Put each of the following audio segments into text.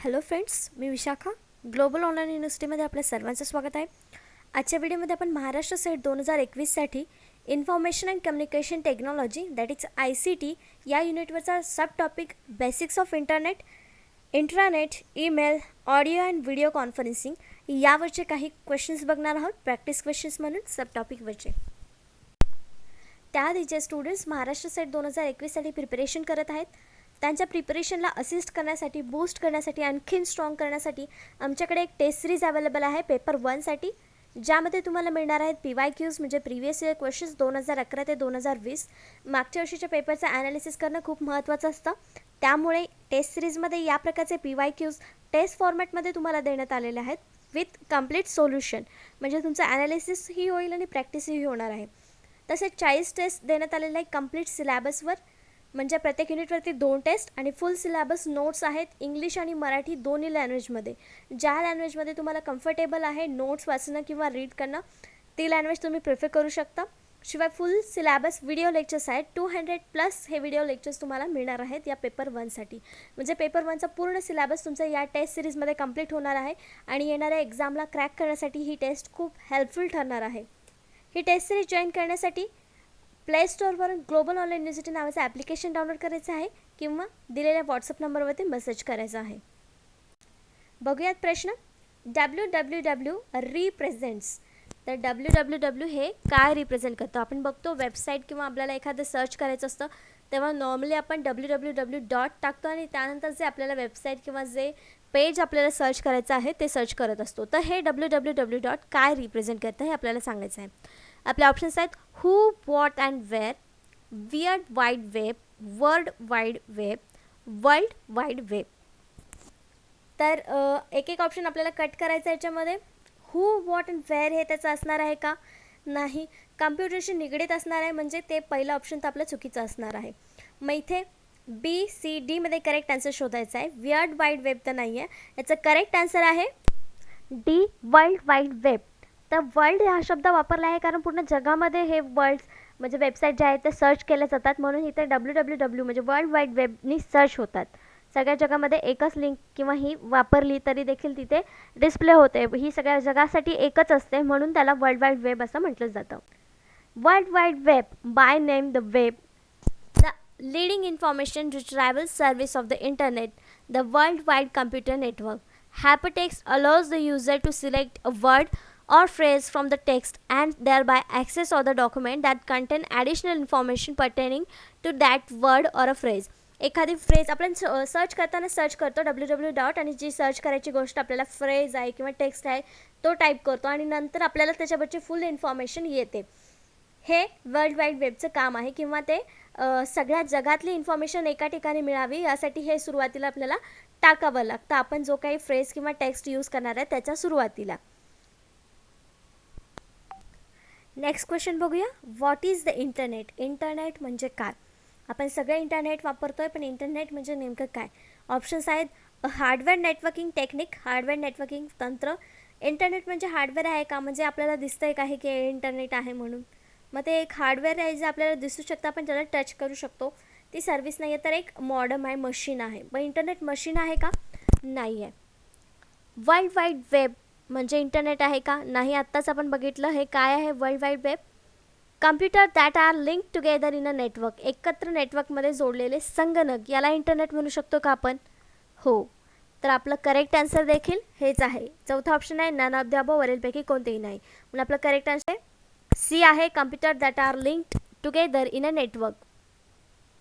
Hello friends, मी Vishakha. Global online युनिव्हर्सिटीमध्ये आपल्या सर्वांचं स्वागत आहे. आजच्या व्हिडिओमध्ये आपण महाराष्ट्र सेट 2021साठी information and communication technology that is ICT या युनिटवरचा sub topic basics of intranet, email, audio and video conferencing यावरचे काही क्वेश्चन्स बघणार आहोत, प्रॅक्टिस क्वेश्चन्स म्हणून सब टॉपिकवरचे. त्याआधी जे स्टुडंट्स महाराष्ट्र सेट 2021साठी प्रिपरेशन करत आहेत त्यांच्या प्रिपरेशनला असिस्ट करण्यासाठी, बूस्ट करण्यासाठी, आणखीन स्ट्रॉंग करण्यासाठी आमच्याकडे एक टेस्ट सिरीज अवेलेबल आहे पेपर 1साठी, ज्यामध्ये तुम्हाला मिळणार आहेत PYQs म्हणजे प्रिव्हियस इयर क्वेश्चन्स 2011 ते 2020. मागच्या वर्षीच्या पेपरचं ॲनालिसिस करणं खूप महत्त्वाचं असतं. त्यामुळे टेस्ट सिरीजमध्ये या प्रकारचे PYQs टेस्ट फॉर्मॅटमध्ये तुम्हाला देण्यात आलेले आहेत विथ कम्प्लीट सोल्युशन. म्हणजे तुमचं ॲनालिसिसही होईल आणि प्रॅक्टिसही होणार आहे. तसेच 40 टेस्ट देण्यात आलेले आहे कम्प्लीट सिलॅबसवर. म्हणजे प्रत्येक युनिटवरती 2 टेस्ट आणि फुल सिलॅबस नोट्स आहेत इंग्लिश आणि मराठी दोन्ही लँग्वेजमध्ये. ज्या लँग्वेजमध्ये तुम्हाला कम्फर्टेबल आहे नोट्स वाचणं किंवा रीड करणं ती लँग्वेज तुम्ही प्रिफर करू शकता. शिवाय फुल सिलॅबस व्हिडिओ लेक्चर्स आहेत. 200+ हे व्हिडिओ लेक्चर्स तुम्हाला मिळणार आहेत या पेपर 1साठी. म्हणजे पेपर 1चा पूर्ण सिलॅबस तुमचा या टेस्ट सिरीजमध्ये कंप्लीट होणार आहे आणि येणाऱ्या एक्झामला क्रॅक करण्यासाठी ही टेस्ट खूप हेल्पफुल ठरणार आहे. ही टेस्ट सिरीज जॉईन करण्यासाठी प्ले स्टोअरवरून ग्लोबल ऑनलाईन युनिव्हर्सिटी नावाचं ॲप्लिकेशन डाउनलोड करायचं आहे किंवा दिलेल्या व्हॉट्सअप नंबरवरती मेसेज करायचा आहे. बघूयात प्रश्न. www represents. तर www हे काय रिप्रेझेंट करतं? आपण बघतो वेबसाईट किंवा आपल्याला एखादं सर्च करायचं असतं तेव्हा नॉर्मली आपण www. टाकतो आणि त्यानंतर जे आपल्याला वेबसाईट किंवा जे पेज आपल्याला सर्च करायचं आहे ते सर्च करत असतो. तर हे www. काय रिप्रेझेंट करतं हे आपल्याला सांगायचं आहे. आपले ऑप्शन्स आहेत who, what and where, weird wide web, world wide web, world wide web. तर एक एक ऑप्शन आपल्याला कट करायचं आहे. याच्यामध्ये हू, व्हॉट अँड वेअर हे त्याचं असणार आहे का? नाही. कम्प्युटरशी निगडीत असणार आहे म्हणजे ते पहिलं ऑप्शन तर आपलं चुकीचं असणार आहे. मग इथे BCD मध्ये करेक्ट आन्सर शोधायचा आहे. वियर्ड वाईड वेब तर नाही आहे. याचं करेक्ट आन्सर आहे D, वर्ल्ड वाईड वेब. तर वर्ल्ड हा शब्द वापरला आहे कारण पूर्ण जगामध्ये हे वर्ल्ड म्हणजे वेबसाईट जे आहेत ते सर्च केले जातात, म्हणून इथे www म्हणजे वर्ल्ड वाईड वेबनी सर्च होतात. सगळ्या जगामध्ये एकच लिंक किंवा ही वापरली तरी देखील तिथे डिस्प्ले होते. ही सगळ्या जगासाठी एकच असते म्हणून त्याला वर्ल्ड वाईड वेब असं म्हटलं जातं. World wide web by name the web, the leading information retrieval service of the internet, the world wide computer network. Hypertext allows the user to select a word or phrase from the text and thereby access other document that contain additional information pertaining to that word or a phrase. एखादी phrase आपण search करताना search करतो www. आणि जी search करायची गोष्ट आपल्याला phrase आहे किंवा टेक्स्ट आहे तो टाईप करतो आणि नंतर आपल्याला त्याच्यावरची फुल इन्फॉर्मेशन येते. हे वर्ल्ड वाईड वेबचं काम आहे किंवा ते सगळ्या जगातली इन्फॉर्मेशन एका ठिकाणी मिळावी यासाठी हे सुरुवातीला आपल्याला टाकावं लागतं. आपण जो काही फ्रेज किंवा टेक्स्ट यूज करणार आहे त्याच्या सुरुवातीला. नेक्स्ट क्वेश्चन बघूया. What is the internet? Internet म्हणजे काय? आपण सगळे इंटरनेट वापरतोय पण इंटरनेट म्हणजे नेमकं काय? ऑप्शन्स आहेत hardware networking technique, hardware networking तंत्र. इंटरनेट म्हणजे हार्डवेअर आहे का? म्हणजे आपल्याला दिसतंय का हे की इंटरनेट आहे म्हणून? मग ते एक हार्डवेअर आहे जे आपल्याला दिसू शकतं, आपण त्याला टच करू शकतो. ती सर्व्हिस नाही आहे तर एक मॉडर्न आहे, मशीन आहे. मग इंटरनेट मशीन आहे का? नाही आहे. वर्ल्ड वाईड वेब म्हणजे इंटरनेट आहे का? नाही. आत्ताच आपण बघितलं हे काय आहे world wide web. Computer that are link together in a network, एकत्र नेटवर्कमध्ये जोडलेले संगणक याला इंटरनेट म्हणू शकतो का आपण? हो. तर आपलं करेक्ट आन्सर देखील हेच आहे. चौथा ऑप्शन आहे नन ऑफ द अबव, वरीलपैकी कोणतेही नाही. म्हणून आपलं करेक्ट आन्सर C आहे. Computer that are linked together in a network,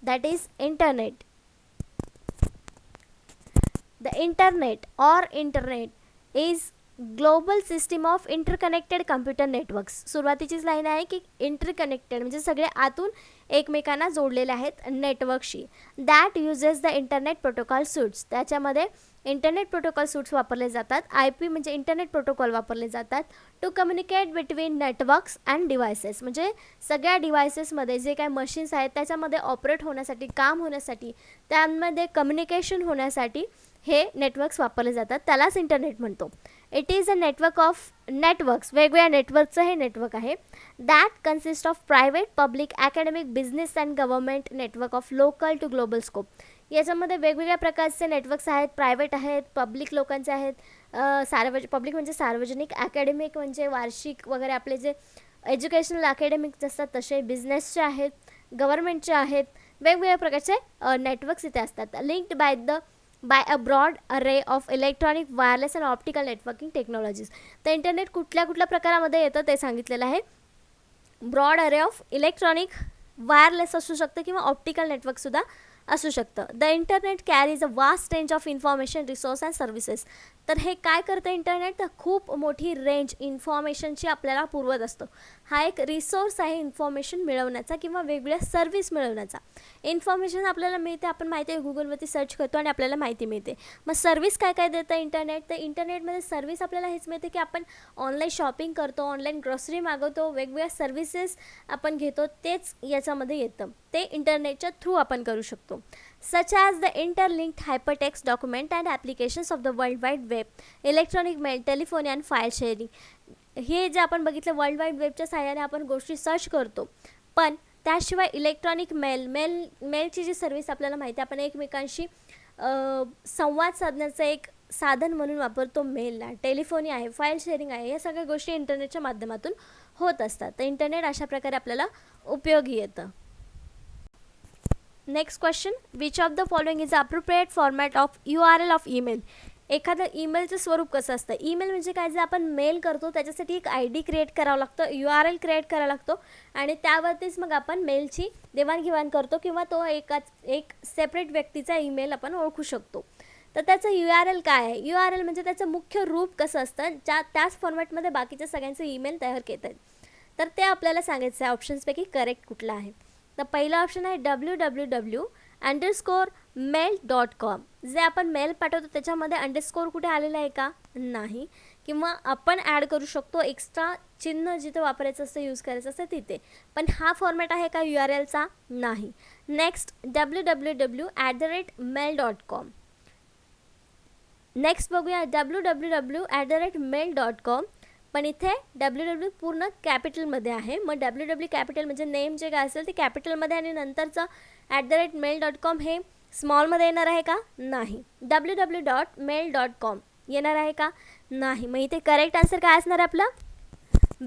that is internet. The internet or internet is global system of interconnected computer networks. सुरुवातीचीच लाईन आहे की इंटरकनेक्टेड म्हणजे सगळे आतून एकमेकांना जोडलेले आहेत नेटवर्कशी. That uses the internet protocol suites, त्याच्यामध्ये इंटरनेट प्रोटोकॉल सूट्स वापरले जातात. IP म्हणजे इंटरनेट प्रोटोकॉल वापरले जातात to communicate between networks and devices. म्हणजे सगळ्या डिव्हायसेसमध्ये जे काही मशीन्स आहेत त्याच्यामध्ये ऑपरेट होण्यासाठी, काम होण्यासाठी, त्यामध्ये कम्युनिकेशन होण्यासाठी हे नेटवर्क्स वापरले जातात, त्यालाच इंटरनेट म्हणतो. It is a network of networks, वेगवेगळ्या नेटवर्कचं हे नेटवर्क आहे. That consist of private, public, academic, business and government network of local to global scope. याच्यामध्ये वेगवेगळ्या प्रकारचे नेटवर्क्स आहेत. प्रायव्हेट आहेत, पब्लिक लोकांचे आहेत, पब्लिक म्हणजे सार्वजनिक, अकॅडमिक म्हणजे वार्षिक वगैरे आपले जे एज्युकेशनल अकॅडमिक्स असतात तसे, बिझनेसचे आहेत, गव्हर्नमेंटचे आहेत. वेगवेगळ्या प्रकारचे नेटवर्क्स इथे असतात. लिंक्ड बाय अ ब्रॉड अरे of electronic, wireless and optical networking technologies. तर इंटरनेट कुठल्या कुठल्या प्रकारामध्ये येतं ते सांगितलेलं आहे. ब्रॉड अरे ऑफ इलेक्ट्रॉनिक, वायरलेस असू शकतं किंवा ऑप्टिकल नेटवर्कसुद्धा असू शकतं. The internet carries a vast range of information, resource and services. तर हे काय करतं इंटरनेट, तर खूप मोठी रेंज इन्फॉर्मेशनची आपल्याला पुरवत असतो. हा एक रिसोर्स आहे इन्फॉर्मेशन मिळवण्याचा किंवा वेगवेगळ्या सर्व्हिस मिळवण्याचा. इन्फॉर्मेशन आपल्याला मिळते, आपण माहिती आहे गुगलवरती सर्च करतो आणि आपल्याला माहिती मिळते. मग सर्व्हिस काय काय देतं इंटरनेट, तर इंटरनेटमध्ये सर्व्हिस आपल्याला हेच मिळते की आपण ऑनलाईन शॉपिंग करतो, ऑनलाईन ग्रॉसरी मागवतो, वेगवेगळ्या सर्व्हिसेस आपण घेतो, तेच याच्यामध्ये येतं. ते इंटरनेटच्या थ्रू आपण करू शकतो. Such as the interlinked hypertext document and applications of the world wide web, electronic mail, telephone and file sharing. हे जे आपण बघितलं वर्ल्ड वाईड वेबच्या सहाय्याने आपण गोष्टी सर्च करतो, पण त्याशिवाय इलेक्ट्रॉनिक मेलची जी सर्व्हिस आपल्याला माहिती आहे, आपण एकमेकांशी संवाद साधण्याचं एक साधन म्हणून वापरतो मेलला. टेलिफोनी आहे, फाईल शेअरिंग आहे, या सगळ्या गोष्टी इंटरनेटच्या माध्यमातून होत असतात. तर इंटरनेट अशा प्रकारे आपल्याला उपयोगी येतं. Next question, which of the following is appropriate format of URL of email. एखादं ईमेलचं स्वरूप कसं असतं, ईमेल म्हणजे काय, जे आपण मेल करतो त्याच्यासाठी एक ID क्रिएट करावं लागतं, URL क्रिएट करावा लागतो आणि त्यावरतीच मग आपण मेलची देवाणघेवाण करतो किंवा तो एक सेपरेट व्यक्तीचा ईमेल आपण ओळखू शकतो. तर त्याचं URL काय आहे, URL म्हणजे त्याचं मुख्य रूप कसं असतं, त्याच फॉर्मॅटमध्ये बाकीच्या सगळ्यांचे ईमेल तयार केले आहेत. तर ते आपल्याला सांगायचं आहे ऑप्शन्सपैकी करेक्ट कुठला आहे. तर पहिला ऑप्शन आहे www_mail.com. जे आपण मेल पाठवतो त्याच्यामध्ये अंडरस्कोर कुठे आलेला आहे का, नाही, किंवा आपण ॲड करू शकतो एक्स्ट्रा चिन्ह जिथे वापरायचं असतं, यूज करायचं असतं तिथे, पण हा फॉर्मॅट आहे का URLचा, नाही. Next www@mail.com. नेक्स्ट बघूया www@mail.com, पण इथे www पूर्ण कॅपिटलमध्ये आहे. मग www कॅपिटल म्हणजे नेम जे काय असेल ते कॅपिटलमध्ये आणि नंतरचं @mail.com हे स्मॉलमध्ये येणार आहे का, नाही. www.mail.com येणार आहे का, नाही. मग इथे करेक्ट आन्सर काय असणार आहे आपलं,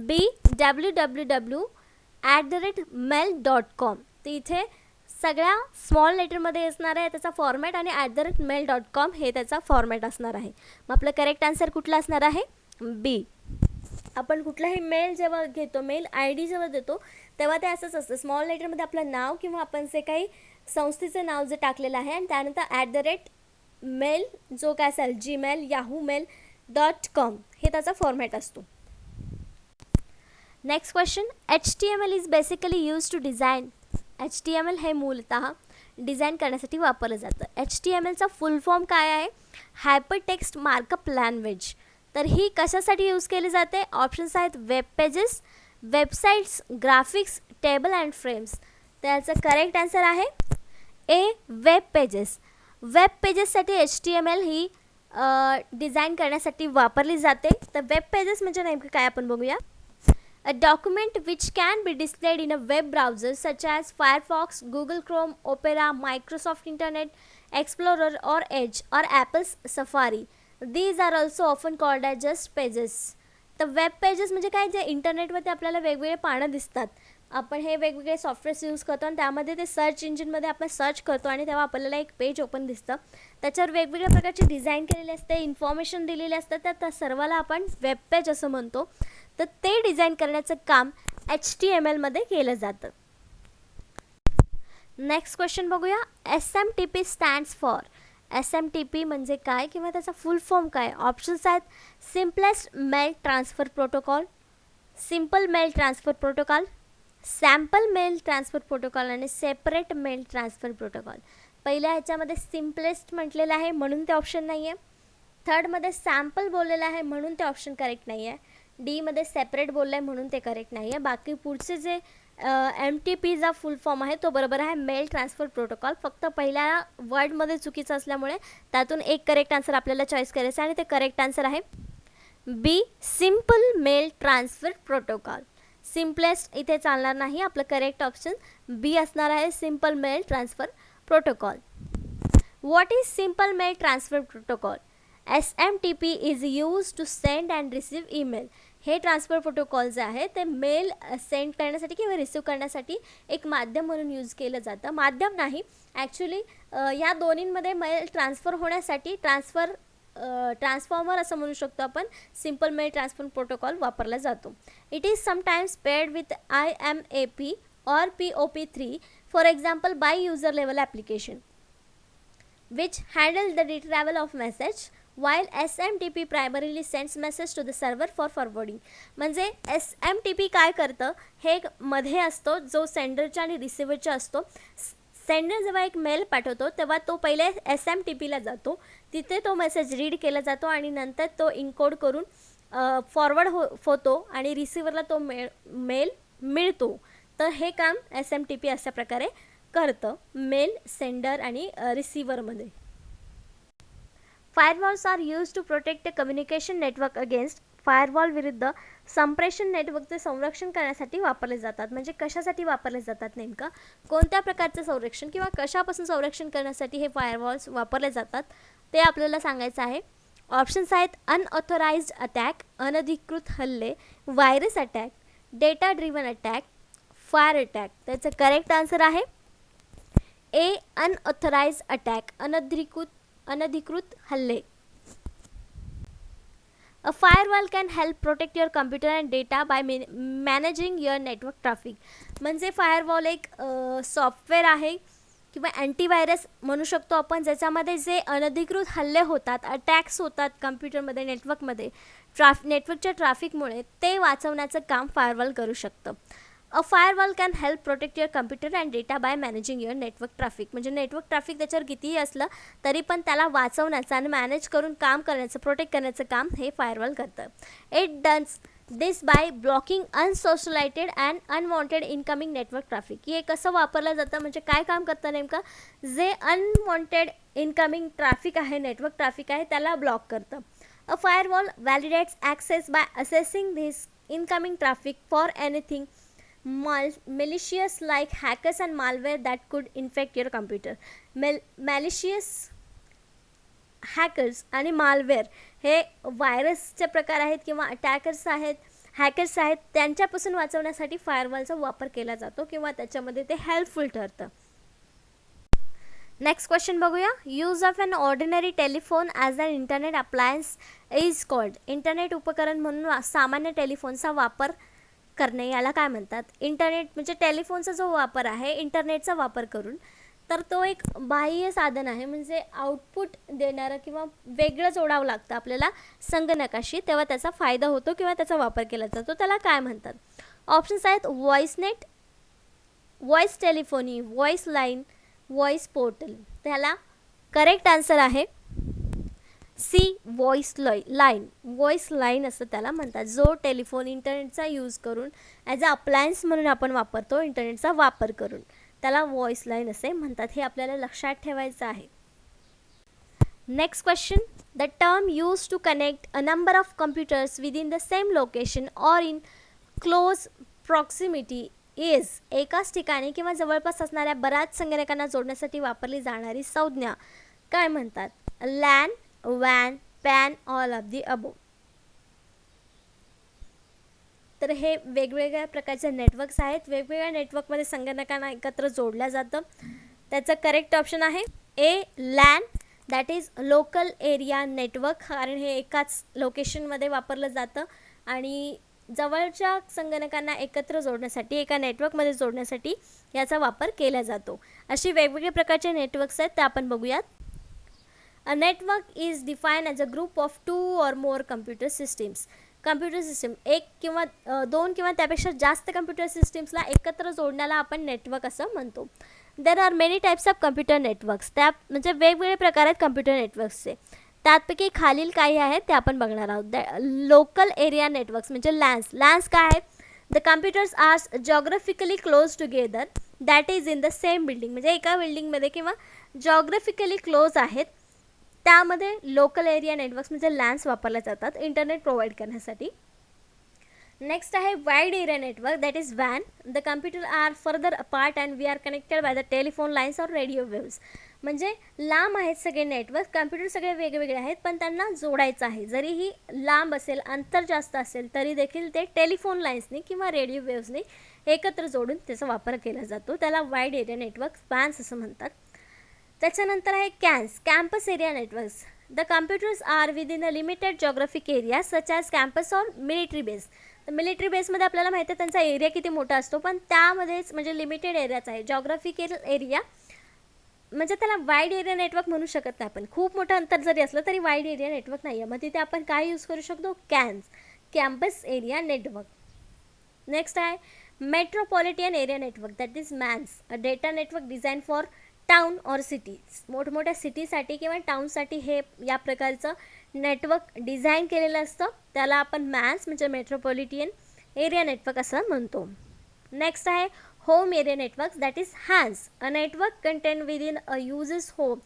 B www@mail.com. तर इथे सगळ्या स्मॉल लेटरमध्ये असणार आहे त्याचा फॉर्मॅट आणि @mail.com हे त्याचा फॉर्मॅट असणार आहे. मग आपलं करेक्ट आन्सर कुठला असणार आहे, B. आपण कुठलाही मेल जेव्हा घेतो, मेल ID जेव्हा देतो तेव्हा ते असंच असतं, स्मॉल लेटरमध्ये आपलं नाव किंवा आपण जे काही संस्थेचं नाव जे टाकलेलं आहे आणि त्यानंतर @mail जो काय असेल, Gmail, Yahoo Mail.com हे त्याचा फॉर्मॅट असतो. Next question, HTML is basically use to design. HTML हे मूलतः डिझाईन करण्यासाठी वापरलं जातं. HTMLचा फुल फॉर्म काय आहे, हायपरटेक्स्ट मार्कअप लँग्वेज. तर ही कशासाठी यूज केली जाते, ऑप्शन्स आहेत web pages, websites, graphics, table and frames. त्याचं करेक्ट आन्सर आहे A, वेब पेजेस. वेब पेजेससाठी HTML ही डिझाईन करण्यासाठी वापरली जाते. तर वेब पेजेस म्हणजे नेमकं काय आपण बघूया. A document which can be displayed in a web browser such as Firefox, Google Chrome, Opera, Microsoft Internet Explorer or Edge or Apple's Safari. These are also often called as just pages. तर web pages म्हणजे काय, जे इंटरनेटवरती आपल्याला वेगवेगळे पानं दिसतात. आपण हे वेगवेगळे सॉफ्टवेअर्स यूज करतो आणि त्यामध्ये ते सर्च इंजिनमध्ये आपण सर्च करतो आणि तेव्हा आपल्याला एक पेज ओपन दिसतं. त्याच्यावर वेगवेगळ्या प्रकारची डिझाईन केलेली असते, इन्फॉर्मेशन दिलेली असतं, त्या सर्वाला आपण वेब पेज असं म्हणतो. तर ते डिझाईन करण्याचं काम HTMLमध्ये केलं जातं. नेक्स्ट क्वेश्चन बघूया, SMTP स्टँड्स फॉर. SMTP म्हणजे काय किंवा त्याचा फुल फॉर्म काय. ऑप्शन्स आहेत simplest mail transfer protocol, simple mail transfer protocol, sample mail transfer protocol आणि सेपरेट मेल ट्रान्सफर प्रोटोकॉल. पहिल्या ह्याच्यामध्ये सिम्पलेस्ट म्हटलेलं आहे म्हणून ते ऑप्शन नाही आहे. थर्डमध्ये सॅम्पल बोललेलं आहे म्हणून ते ऑप्शन करेक्ट नाही आहे. डीमध्ये सेपरेट बोललं आहे म्हणून ते करेक्ट नाही आहे. बाकी पुढचे जे MTP चा फुल फॉर्म आहे तो बरोबर आहे मेल ट्रान्सफर प्रोटोकॉल. फक्त पहिल्या वर्डमध्ये चुकीचं असल्यामुळे त्यातून एक करेक्ट आन्सर आपल्याला चॉईस करायचं आणि ते करेक्ट आन्सर आहे B, simple mail transfer protocol. Simplest इथे चालणार नाही, आपलं करेक्ट ऑप्शन बी असणार आहे, simple mail transfer protocol. What is simple mail transfer protocol? SMTP is use to send and receive email. हे ट्रान्सफर प्रोटोकॉल जे आहे ते मेल सेंड करण्यासाठी किंवा रिसीव्ह करण्यासाठी एक माध्यम म्हणून यूज केलं जातं. माध्यम नाही ॲक्च्युली, या दोन्हींमध्ये मेल ट्रान्सफर होण्यासाठी ट्रान्सफॉर्मर असं म्हणू शकतो आपण, सिम्पल मेल ट्रान्सफर प्रोटोकॉल वापरला जातो. It is sometimes paired with IMAP or POP3, for example by user level application which handle the retrieval of message while SMTP primarily sends message to the server for forwarding. म्हणजे SMTP काय करतं, हे एक मध्ये असतो जो सेंडरच्या आणि रिसिव्हरचा असतो. सेंडर जेव्हा एक मेल पाठवतो तेव्हा तो पहिले SMTPला जातो, तिथे तो मेसेज रीड केला जातो आणि नंतर तो इनकोड करून फॉरवर्ड होतो आणि रिसिव्हरला तो मेल मिळतो. तर हे काम SMTP अशा प्रकारे करतं मेल सेंडर आणि रिसिव्हरमध्ये. Firewalls are use to protect the communication network against. Firewall विरुद्ध संप्रेषण नेटवर्कचे संरक्षण करण्यासाठी वापरले जातात. म्हणजे कशासाठी वापरले जातात, नेमका कोणत्या प्रकारचे संरक्षण किंवा कशापासून संरक्षण करण्यासाठी हे फायरवॉल्स वापरले जातात ते आपल्याला सांगायचं आहे. ऑप्शन्स आहेत अनऑथोराइज्ड अटॅक, अनधिकृत हल्ले, virus attack, data driven attack, fire attack. त्याचं करेक्ट आन्सर आहे ए, अनऑथराइज्ड अटॅक, अनधिकृत हल्ले. A firewall can help protect your computer and data by managing your network traffic. म्हणजे फायरवॉल एक सॉफ्टवेअर आहे किंवा अँटीव्हायरस म्हणू शकतो आपण, ज्याच्यामध्ये जे अनधिकृत हल्ले होतात, अटॅक्स होतात कम्प्युटरमध्ये, नेटवर्कमध्ये, नेटवर्कच्या ट्रॅफिकमुळे ते वाचवण्याचं काम फायरवॉल करू शकतं. A firewall can help protect your computer and data by managing your network traffic. म्हणजे नेटवर्क ट्रॅफिक त्याच्यावर कितीही असलं तरी पण त्याला वाचवण्याचं आणि मॅनेज करून काम करण्याचं, प्रोटेक्ट करण्याचं काम हे फायरवॉल करतं. It does this by blocking unsolicited and unwanted incoming network traffic. हे कसं वापरलं जातं, म्हणजे काय काम करतं नेमकं, जे अनवॉन्टेड इनकमिंग ट्रॅफिक आहे, नेटवर्क ट्रॅफिक आहे, त्याला ब्लॉक करतं. A firewall validates access by assessing this incoming traffic for anything malicious like hackers and malware that could infect your computer. Malicious hackers आणि malware हे व्हायरसचे प्रकार आहेत किंवा अटॅकर्स आहेत, हॅकर्स आहेत, त्यांच्यापासून वाचवण्यासाठी फायरवॉलचा वापर केला जातो किंवा त्याच्यामध्ये ते हेल्पफुल ठरतं. नेक्स्ट क्वेश्चन बघूया. Use of an ordinary telephone as an internet appliance is called. Internet उपकरण म्हणून सामान्य टेलिफोनचा वापर करणे याला काय म्हणतात. इंटरनेट म्हणजे टेलिफोनचा जो वापर आहे इंटरनेटचा वापर करून, तर तो एक बाह्य साधन आहे, म्हणजे आउटपुट देणारं किंवा वेगळं जोडावं लागतं आपल्याला संगणकाशी, तेव्हा त्याचा फायदा होतो किंवा त्याचा वापर केला जातो. त्याला काय म्हणतात. ऑप्शन्स आहेत voice net, voice telephony, voice line, voice portal. त्याला करेक्ट आन्सर आहे C, voice line. Voice line असं त्याला म्हणतात, जो टेलिफोन इंटरनेटचा यूज करून ॲज अ अप्लायन्स म्हणून आपण वापरतो, इंटरनेटचा वापर करून, त्याला व्हॉइस लाईन असे म्हणतात. हे आपल्याला लक्षात ठेवायचं आहे. Next question. The term use to connect a number of computers within the same location or in close proximity is. एकाच ठिकाणी किंवा जवळपास असणाऱ्या बऱ्याच संगणकांना जोडण्यासाठी वापरली जाणारी संज्ञा काय म्हणतात. लॅन, वॅन, PAN, all of the above. तर हे वेगवेगळ्या प्रकारचे नेटवर्क्स आहेत. वेगवेगळ्या नेटवर्कमध्ये संगणकांना एकत्र जोडल्या जातं. त्याचं करेक्ट ऑप्शन आहे A, LAN, that is local area network. कारण हे एकाच लोकेशनमध्ये वापरलं जातं आणि जवळच्या संगणकांना एकत्र जोडण्यासाठी, एका नेटवर्कमध्ये जोडण्यासाठी याचा वापर केला जातो. अशी वेगवेगळ्या प्रकारचे नेटवर्क्स आहेत, ते आपण बघूयात. A network is defined as a group of two or more computer systems. Computer system, एक किंवा दोन किंवा त्यापेक्षा जास्त कम्प्युटर सिस्टीम्सला एकत्र जोडण्याला आपण नेटवर्क असं म्हणतो. There are many types of computer networks. त्या म्हणजे वेगवेगळे प्रकार आहेत कम्प्युटर नेटवर्क्सचे. त्यापैकी खालील काही आहेत ते आपण बघणार आहोत. लोकल एरिया नेटवर्क्स म्हणजे लॅन्स. लॅन्स काय आहेत, the computers are geographically close together that is in the same building, म्हणजे एका बिल्डिंगमध्ये किंवा जॉग्राफिकली क्लोज आहेत त्यामध्ये लोकल एरिया नेटवर्क्स म्हणजे लॅन्स वापरले जातात इंटरनेट प्रोव्हाइड करण्यासाठी. नेक्स्ट आहे wide area network that is वॅन. The computer are further apart and we are connected by the telephone lines or radio waves. म्हणजे लांब आहेत सगळे नेटवर्क, कम्प्युटर सगळे वेगवेगळे आहेत पण त्यांना जोडायचं आहे. जरीही लांब असेल, अंतर जास्त असेल तरी देखील ते टेलिफोन लाईन्सनी किंवा रेडिओ वेव्सनी एकत्र जोडून त्याचा वापर केला जातो. त्याला वाइड एरिया नेटवर्क वॅन्स असं म्हणतात. त्याच्यानंतर आहे CANs, campus area networks. The computers are within a limited geographic area such as campus or military base. तर मिलिटरी बेसमध्ये आपल्याला माहिती आहे त्यांचा एरिया किती मोठा असतो, पण त्यामध्येच म्हणजे लिमिटेड एरियाच आहे. जॉग्राफिकल एरिया म्हणजे त्याला वाईड एरिया नेटवर्क म्हणू शकत नाही आपण. खूप मोठं अंतर जरी असलं तरी वाईड एरिया नेटवर्क नाही आहे. मग तिथे आपण काय यूज करू शकतो? CANs, campus area network. Next आहे metropolitan area network that is MANs, a data network design for town or cities. मोठमोठ्या सिटीसाठी किंवा टाउनसाठी हे या प्रकारचं नेटवर्क डिझाईन केलेलं असतं. त्याला आपण मॅन्स म्हणजे मेट्रोपॉलिटन एरिया नेटवर्क असं म्हणतो. नेक्स्ट आहे home area network that is hence, a network content within a users home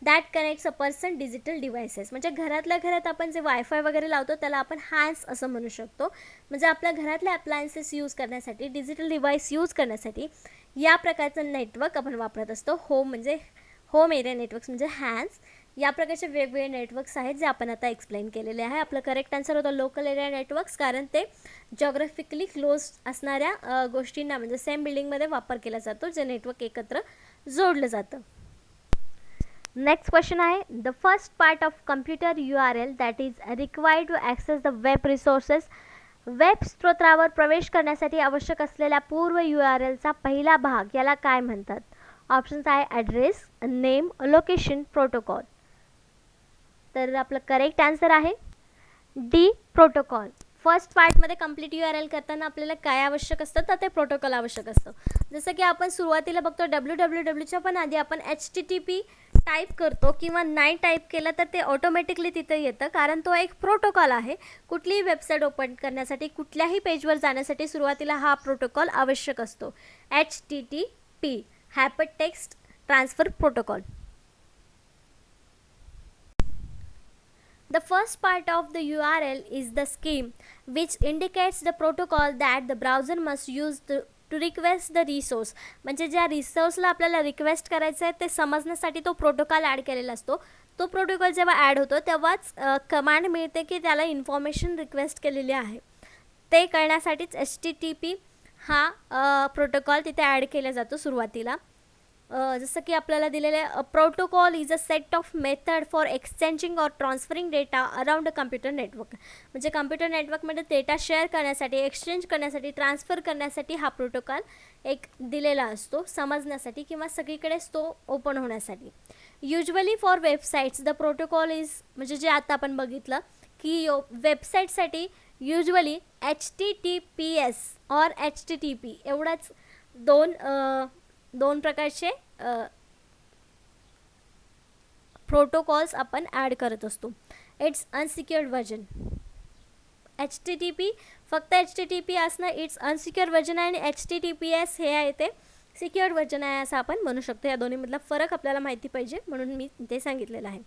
that connects a person digital devices. म्हणजे घरातल्या घरात आपण जे वायफाय वगैरे लावतो त्याला आपण हॅन्स असं म्हणू शकतो. म्हणजे आपल्या घरातले अप्लायन्सेस यूज करण्यासाठी, डिजिटल डिव्हाइस यूज करण्यासाठी या प्रकारचं नेटवर्क आपण वापरत असतो. म्हणजे होम एरिया नेटवर्क्स म्हणजे हॅन्स. या प्रकारचे वेगवेगळे नेटवर्क्स आहेत जे आपण आता एक्सप्लेन केलेले आहे. आपलं करेक्ट आन्सर होतं लोकल एरिया नेटवर्क्स, कारण ते जॉग्राफिकली क्लोज असणाऱ्या गोष्टींना म्हणजे सेम बिल्डिंगमध्ये वापर केला जातो, जे नेटवर्क एकत्र जोडलं जातं. नेक्स्ट क्वेश्चन आहे the first part of computer URL that is required to access the web resources. Web स्त्रोतावर प्रवेश करण्यासाठी आवश्यक असलेल्या पूर्व URLचा पहिला भाग याला काय म्हणतात? ऑप्शन्स आहे ॲड्रेस, नेम, लोकेशन, प्रोटोकॉल. तर आपलं करेक्ट आन्सर आहे डी, प्रोटोकॉल. फर्स्ट पार्टमध्ये कंप्लीट URL करताना आपल्याला काय आवश्यक असतं? तर ते प्रोटोकॉल आवश्यक असतं. जसं की आपण सुरुवातीला बघतो wwwच्या पण आधी आपण HTTP टाईप करतो किंवा नाही टाईप केलं तर ते ऑटोमॅटिकली तिथे येतं, कारण तो एक प्रोटोकॉल आहे. कुठलीही वेबसाईट ओपन करण्यासाठी, कुठल्याही पेजवर जाण्यासाठी सुरुवातीला हा प्रोटोकॉल आवश्यक असतो. HTTP, hypertext transfer protocol. The first part of the URL is the scheme, which indicates the protocol that the browser must use to request the resource. म्हणजे ज्या रिसोर्सला आपल्याला रिक्वेस्ट करायचं आहे ते समजण्यासाठी तो प्रोटोकॉल ॲड केलेला असतो. तो प्रोटोकॉल जेव्हा ॲड होतो तेव्हाच कमांड मिळते की त्याला इन्फॉर्मेशन रिक्वेस्ट केलेली आहे. ते कळण्यासाठीच HTTP हा प्रोटोकॉल तिथे ॲड केला जातो सुरुवातीला. जसं की आपल्याला दिलेलं आहे protocol is a set of method for exchanging or transferring data around a computer network. म्हणजे कम्प्युटर नेटवर्कमध्ये डेटा शेअर करण्यासाठी, एक्सचेंज करण्यासाठी, ट्रान्सफर करण्यासाठी हा प्रोटोकॉल एक दिलेला असतो, समजण्यासाठी किंवा सगळीकडेच तो ओपन होण्यासाठी. Usually for websites the protocol is, म्हणजे जे आता आपण बघितलं की वेबसाईटसाठी युजली HTTPS और HTTP एवढाच दोन प्रकारचे प्रोटोकॉल्स आपण ॲड करत असतो. It's unsecured version. HTTP फक्त HTTP असणं इट्स अनसिक्युअर्ड व्हर्जन आहे, आणि HTTPS हे आहे ते सिक्युअर्ड व्हर्जन आहे असं आपण म्हणू शकतो. या दोन्हीमधला फरक आपल्याला माहिती पाहिजे म्हणून मी ते सांगितलेलं आहे.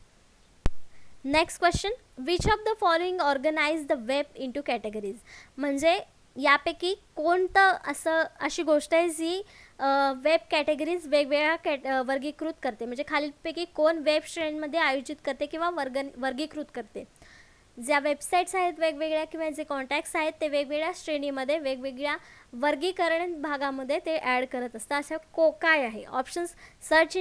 Next question, which of the following organise the web into categories. म्हणजे यापैकी कोणतं अशी गोष्ट आहे जी वेब कॅटेगरीज वेगवेगळ्या वर्गीकृत करते. म्हणजे खालीलपैकी कोण वेब श्रेणीमध्ये आयोजित करते किंवा वर्गीकृत करते. ज्या वेबसाईट्स आहेत वेगवेगळ्या किंवा जे कॉन्टॅक्ट्स आहेत ते वेगवेगळ्या श्रेणीमध्ये, वेगवेगळ्या वर्गीकरण भागामध्ये ते ॲड करत असतं. असं काय आहे? ऑप्शन्स सर्च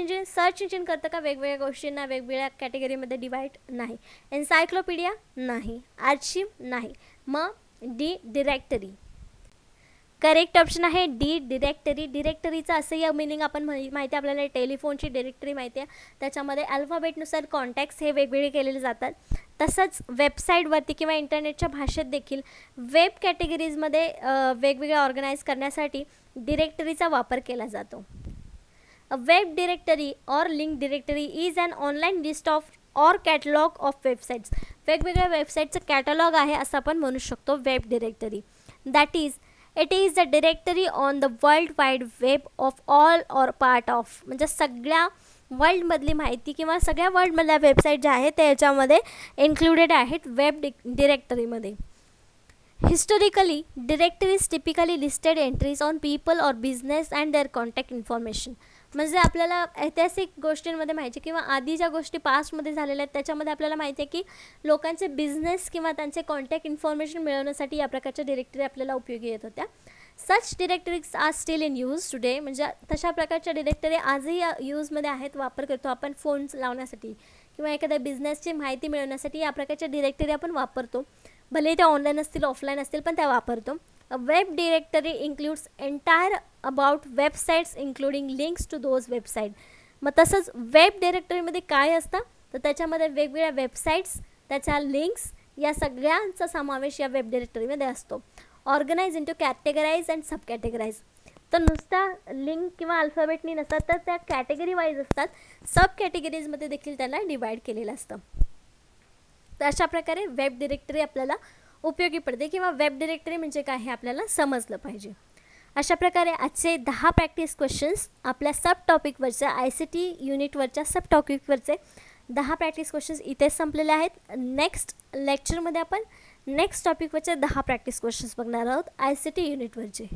इंजिन करतं का वेगवेगळ्या गोष्टींना वेगवेगळ्या कॅटेगरीमध्ये डिवाईड? नाही. एन्सायक्लोपीडिया? नाही. आर्चिव्ह? नाही. मग डी, डिरेक्टरी. करेक्ट ऑप्शन आहे डी, डिरेक्टरी. डिरेक्टरीचं असं या मिनिंग आपण माहिती आपल्याला टेलिफोनची डिरेक्टरी माहिती आहे, त्याच्यामध्ये अल्फाबेटनुसार कॉन्टॅक्ट्स हे वेगवेगळे केलेले जातात. तसंच वेबसाईटवरती किंवा इंटरनेटच्या भाषेत देखील वेब कॅटेगरीजमध्ये वेगवेगळ्या ऑर्गनाईज करण्यासाठी डिरेक्टरीचा वापर केला जातो. A web directory or link directory is an online list of or catalogue of websites. वेगवेगळ्या वेबसाईटचं कॅटलॉग आहे असं आपण म्हणू शकतो web directory. That is it is the directory on the world wide web of all or part of, म्हणजे सगळ्या वर्ल्डमधली माहिती किंवा सगळ्या वर्ल्डमधल्या वेबसाईट ज्या आहेत त्या याच्यामध्ये इन्क्लुडेड आहेत वेब डिरेक्टरीमध्ये. Historically directories typically listed entries on people or business and their contact information. म्हणजे आपल्याला ऐतिहासिक गोष्टींमध्ये माहिती किंवा आधी ज्या गोष्टी पास्टमध्ये झालेल्या आहेत त्याच्यामध्ये आपल्याला माहिती आहे की लोकांचे बिझनेस किंवा त्यांचे कॉन्टॅक्ट इन्फॉर्मेशन मिळवण्यासाठी या प्रकारच्या डिरेक्टरी आपल्याला उपयोगी येत होत्या. Such directories are still in use today, म्हणजे तशा प्रकारच्या डिरेक्टरी आजही यूजमध्ये आहेत, वापर करतो आपण फोन्स लावण्यासाठी किंवा एखाद्या बिझनेसची माहिती मिळवण्यासाठी या प्रकारच्या डिरेक्टरी आपण वापरतो. भले त्या ऑनलाईन असतील ऑफलाईन असतील पण त्या वापरतो. A web directory includes entire about websites including links to those website. मग तसंच वेब डिरेक्टरीमध्ये काय असतं तर त्याच्यामध्ये वेगवेगळ्या वेबसाईट्स, त्याच्या लिंक्स या सगळ्यांचा समावेश या वेब डिरेक्टरीमध्ये असतो. Organise into categorise and sub categorise, तर नुसत्या लिंक किंवा अल्फाबेटनी नसतात तर त्या कॅटेगरी वाईज असतात. सब कॅटेगरीजमध्ये देखील त्याला डिवाईड केलेलं असतं. तर अशा प्रकारे वेब डिरेक्टरी आपल्याला उपयोगी पडते किंवा वेब डिरेक्टरी म्हणजे काय हे आपल्याला समजलं पाहिजे. अशा प्रकारे आजचे 10 प्रॅक्टिस क्वेश्चन्स आपल्या सब टॉपिकवरच्या ICT युनिटवरच्या सब टॉपिकवरचे 10 प्रॅक्टिस क्वेश्चन्स इथेच संपलेले आहेत. नेक्स्ट लेक्चरमध्ये आपण नेक्स्ट टॉपिकवरचे 10 प्रॅक्टिस क्वेश्चन्स बघणार आहोत ICT युनिटवरचे.